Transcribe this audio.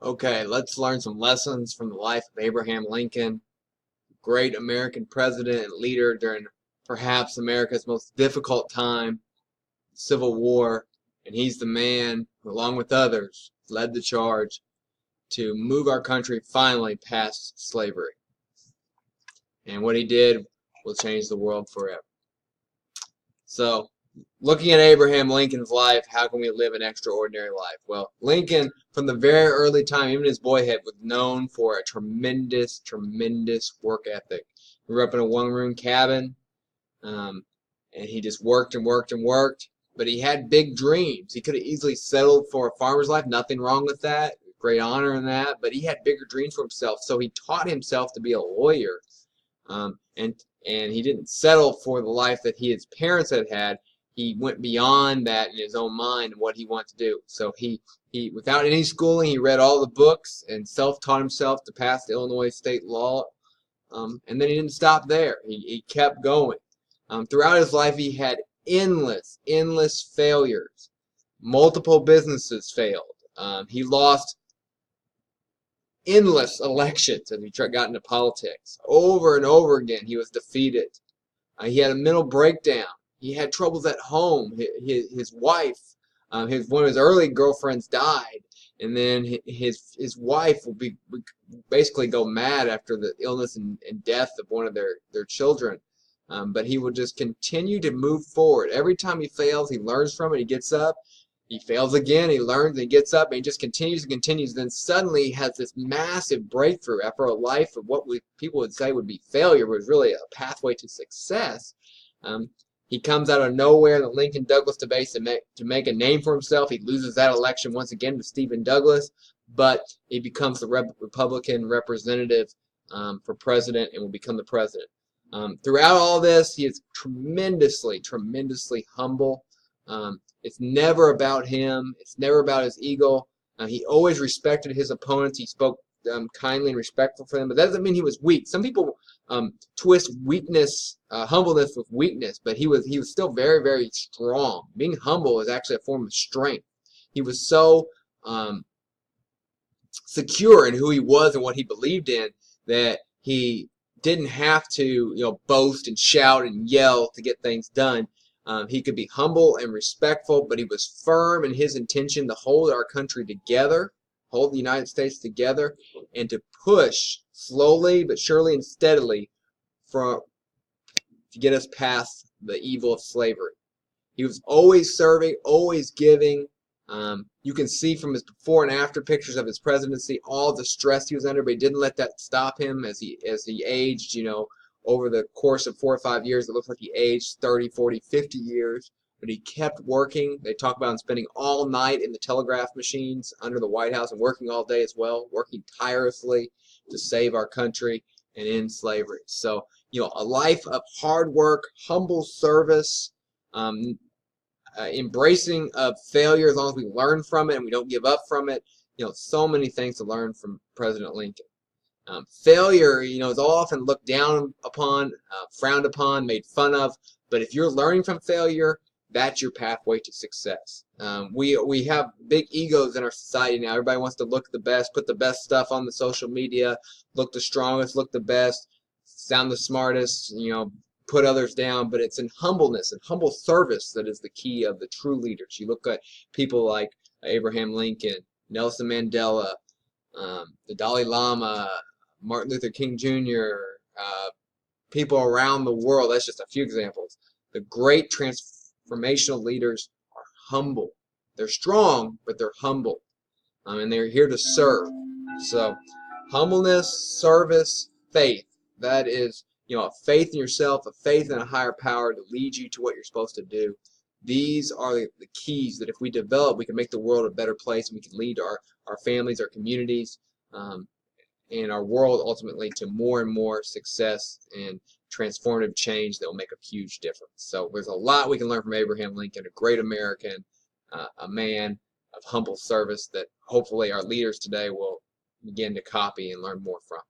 Okay, let's learn some lessons from the life of Abraham Lincoln, great American president and leader during perhaps America's most difficult time, Civil War, and he's the man who, along with others, led the charge to move our country finally past slavery. And what he did will change the world forever. So, looking at Abraham Lincoln's life, how can we live an extraordinary life? Well, Lincoln, from the very early time, even his boyhood, was known for a tremendous, tremendous work ethic. He grew up in a one-room cabin, um, and he just worked and worked and worked. But he had big dreams. He could have easily settled for a farmer's life. Nothing wrong with that. Great honor in that. But he had bigger dreams for himself. So he taught himself to be a lawyer. And he didn't settle for the life that his parents had had. He went beyond that in his own mind and what he wanted to do. So he without any schooling, he read all the books and self-taught himself to pass the Illinois state law. And then he didn't stop there. He kept going. Throughout his life, he had endless, endless failures. Multiple businesses failed. He lost endless elections as he got into politics. Over and over again, he was defeated. He had a mental breakdown. He had troubles at home. His wife, one of his early girlfriends died, and then his wife would basically go mad after the illness and death of one of their children. But he would just continue to move forward. Every time he fails, he learns from it. He gets up. He fails again. He learns. And he gets up, and he just continues and continues. Then suddenly he has this massive breakthrough after a life of what people would say would be failure, was really a pathway to success. He comes out of nowhere in the Lincoln-Douglas debate to make a name for himself. He loses that election once again to Stephen Douglas, but he becomes the Republican representative for president and will become the president. Throughout all this, he is tremendously, tremendously humble. It's never about him. It's never about his ego. He always respected his opponents. He spoke kindly and respectful for them, but that doesn't mean he was weak. Some people twist weakness, humbleness with weakness, but he was still very, very strong. Being humble is actually a form of strength. He was so secure in who he was and what he believed in that he didn't have to, boast and shout and yell to get things done. He could be humble and respectful, but he was firm in his intention to hold our country together, hold the United States together, and to push slowly but surely and steadily to get us past the evil of slavery. He was always serving, always giving. You can see from his before and after pictures of his presidency all the stress he was under, but he didn't let that stop him as he aged, over the course of 4 or 5 years. It looks like he aged 30, 40, 50 years, but he kept working. They talk about him spending all night in the telegraph machines under the White House and working all day as well, working tirelessly to save our country and end slavery. So, a life of hard work, humble service, embracing of failure as long as we learn from it and we don't give up from it. So many things to learn from President Lincoln. Failure, is often looked down upon, frowned upon, made fun of. But if you're learning from failure, that's your pathway to success. We have big egos in our society now. Everybody wants to look the best, put the best stuff on the social media, look the strongest, look the best, sound the smartest, put others down. But it's in humbleness and humble service that is the key of the true leaders. You look at people like Abraham Lincoln, Nelson Mandela, the Dalai Lama, Martin Luther King Jr., people around the world. That's just a few examples. The great transformational leaders are humble. They're strong, but they're humble, and they're here to serve. So, humbleness, service, faith. That is, a faith in yourself, a faith in a higher power to lead you to what you're supposed to do. These are the keys that if we develop, we can make the world a better place, and we can lead our families, our communities, and our world ultimately to more and more success and transformative change that will make a huge difference. So there's a lot we can learn from Abraham Lincoln, a great American, a man of humble service that hopefully our leaders today will begin to copy and learn more from.